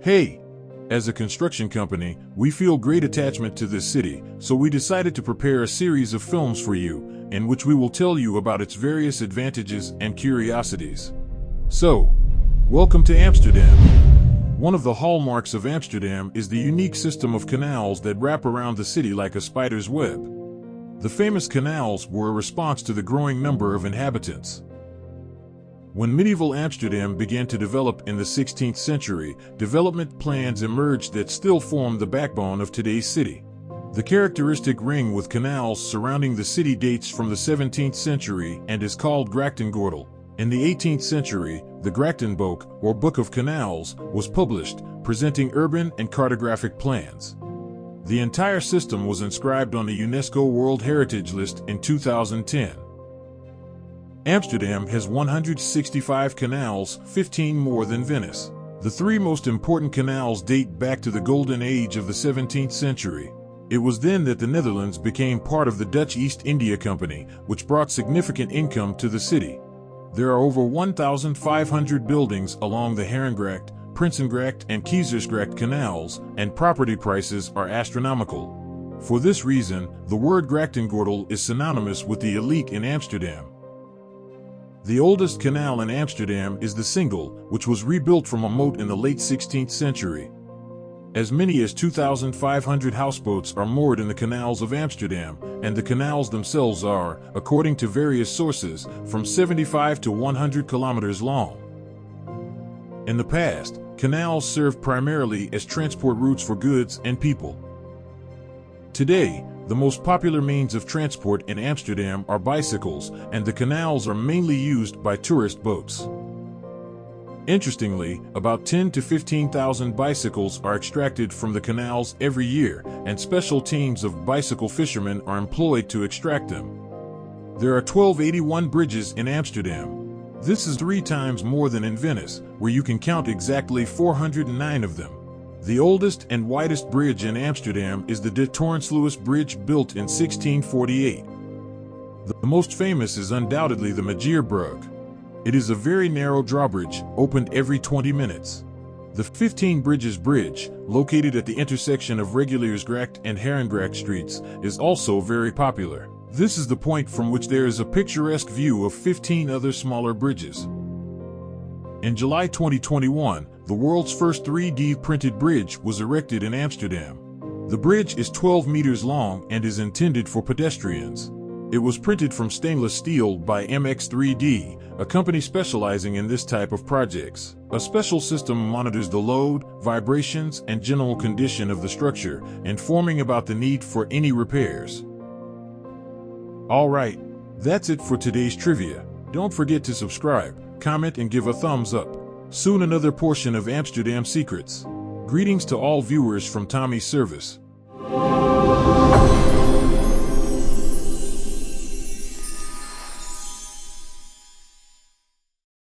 Hey! As a construction company, we feel great attachment to this city, so we decided to prepare a series of films for you, in which we will tell you about its various advantages and curiosities. So, welcome to Amsterdam. One of the hallmarks of Amsterdam is the unique system of canals that wrap around the city like a spider's web. The famous canals were a response to the growing number of inhabitants. When medieval Amsterdam began to develop in the 16th century, development plans emerged that still form the backbone of today's city. The characteristic ring with canals surrounding the city dates from the 17th century and is called Grachtengordel. In the 18th century, the Grachtenboek, or Book of Canals, was published, presenting urban and cartographic plans. The entire system was inscribed on the UNESCO World Heritage List in 2010. Amsterdam has 165 canals, 15 more than Venice. The three most important canals date back to the golden age of the 17th century. It was then that the Netherlands became part of the Dutch East India Company, which brought significant income to the city. There are over 1,500 buildings along the Herengracht, Prinsengracht and Keizersgracht canals, and property prices are astronomical. For this reason, the word Grachtengordel is synonymous with the elite in Amsterdam. The oldest canal in Amsterdam is the Singel, which was rebuilt from a moat in the late 16th century. As many as 2,500 houseboats are moored in the canals of Amsterdam, and the canals themselves are, according to various sources, from 75 to 100 kilometers long. In the past, canals served primarily as transport routes for goods and people. Today, the most popular means of transport in Amsterdam are bicycles, and the canals are mainly used by tourist boats. Interestingly, about 10 to 15,000 bicycles are extracted from the canals every year, and special teams of bicycle fishermen are employed to extract them. There are 1281 bridges in Amsterdam. This is 3 times more than in Venice, where you can count exactly 409 of them. The oldest and widest bridge in Amsterdam is the De Toornsluis Bridge, built in 1648. The most famous is undoubtedly the Magierbrug. It is a very narrow drawbridge, opened every 20 minutes. The 15 Bridges Bridge, located at the intersection of Reguliersgracht and Herengracht streets, is also very popular. This is the point from which there is a picturesque view of 15 other smaller bridges. In July 2021, the world's first 3D printed bridge was erected in Amsterdam. The bridge is 12 meters long and is intended for pedestrians. It was printed from stainless steel by MX3D, a company specializing in this type of projects. A special system monitors the load, vibrations, and general condition of the structure, informing about the need for any repairs. Alright, that's it for today's trivia. Don't forget to subscribe, comment, and give a thumbs up. Soon another portion of Amsterdam Secrets. Greetings to all viewers from Tommy's Service.